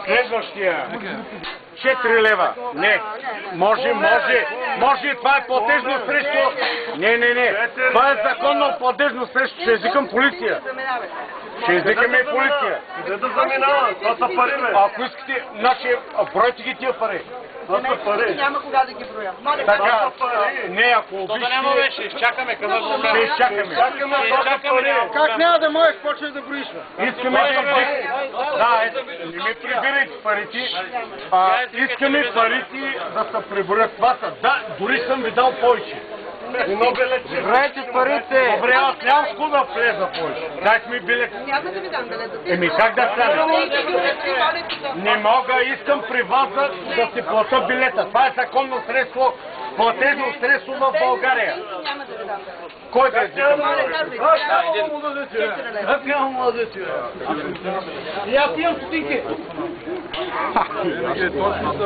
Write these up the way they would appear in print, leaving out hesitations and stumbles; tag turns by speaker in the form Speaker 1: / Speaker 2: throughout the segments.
Speaker 1: Следващия. 4 лева. Не. Може. Това е платежно средство. Не. Това е законно платежно средство. Ще извикам полиция. Ще извикаме и полиция.
Speaker 2: Къде да заминава? Това са пари, бе.
Speaker 1: Ако искате, значи, бройте ги тия пари.
Speaker 2: Това са пари.
Speaker 3: Няма кога да ги броя.
Speaker 1: Така, не, ако обичате...
Speaker 4: То да няма беше, изчакаме, къде проблема.
Speaker 1: Ще изчакаме.
Speaker 4: Как
Speaker 2: няма да можеш, почваш да броиш, бе?
Speaker 1: Искаме да, не ме прибирайте парите. Искаме парите да се приборят. Това са. Да, дори съм ви дал повече.
Speaker 2: Брайте парите!
Speaker 1: Добре, аз нямам с да влеза повече. Дайте ми билет.
Speaker 3: Няма да ви дам билета.
Speaker 1: Еми как да стане? Не мога, искам при вас да си плата билета. Това е законно средство, платежно средство в България.
Speaker 3: Няма да ви дам.
Speaker 1: Кой да е зикам?
Speaker 2: Как няма му да ти, и аз имам стотинки.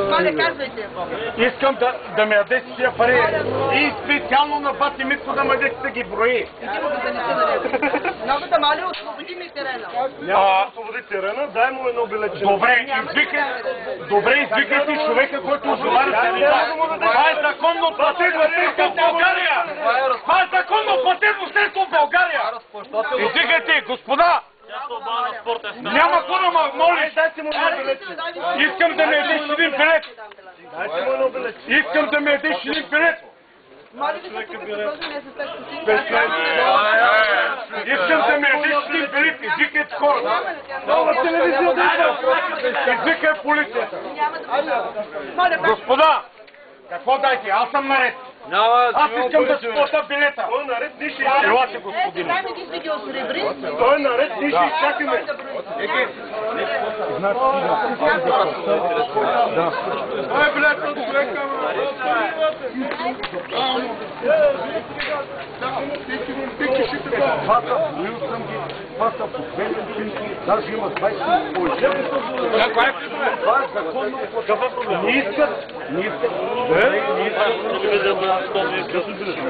Speaker 3: Моля, казвайте.
Speaker 1: Искам да ме ядете тия пари. И специално на бати Митко да ме ядете да ги брои.
Speaker 3: Много да моля, освободи ми терена.
Speaker 2: Няма да освободи терена, дай му едно билетче.
Speaker 1: Добре, извикайте човека, който отговаря за това. Това е законно платежно средство в България. Това е законно платежно средство в България. Извикайте, господа. Няма какво да ме молиш.
Speaker 2: Дайте му едно билетче.
Speaker 1: Искам да ми ядеш един билет.
Speaker 2: Дайте му едно билетче.
Speaker 1: Искам да ми ядеш един билет.
Speaker 3: Моля ви се тук да този не с 5 стотинки.
Speaker 1: Искам да ми ядеш един билет. Извикайте хората. Извикай полицията. Господа, какво дайте? Аз съм наред. Аз искам да си плата билета.
Speaker 2: Той е наред, ти ще
Speaker 1: Елате, господине.
Speaker 2: Той е наред, ти ще изчакаме. Той е билет от човека.
Speaker 1: Това са по 2 линчинки, даже има 20 повече. Това е законно. Не искат.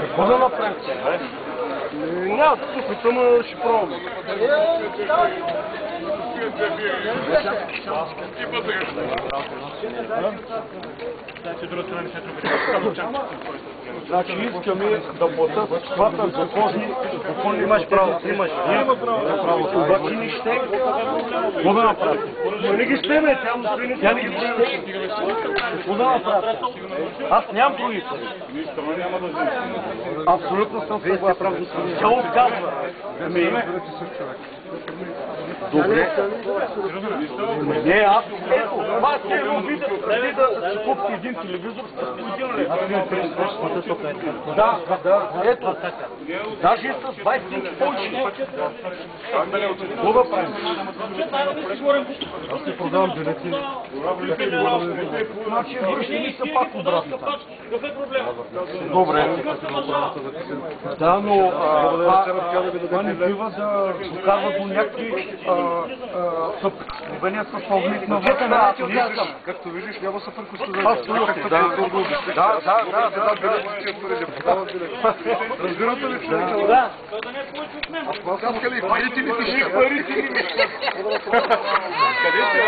Speaker 1: Какво да направим?
Speaker 2: Няма да се опитам, ще пробвам.
Speaker 1: Значи искаме да платят това са законни. Законни имаш право. Имаш право. Обаче не ще. Какво да направим?
Speaker 2: Не ги щеме, тя не ги
Speaker 1: ще. Какво да направим? Аз нямам други пари. Абсолютно съм съгласен. Тя отказва. Добре. Не, аз ето, това ще го видя преди да си купите един телевизор с 1 лев. Да, ето. Даже с 20 линки повече. Какво да правим? Аз си продавам бюлетини. Значи връщани са пак обратно. Добре. Да, но това не бива да докарва до някакви съприкосновения с оглед на вътре.
Speaker 2: Както виждаш, няма съприкосновения.
Speaker 1: Абсолютно, да.
Speaker 2: Разбирате ли, човека?
Speaker 1: Да.
Speaker 2: Аз казах ли, парите ми, парите ми. Къде си?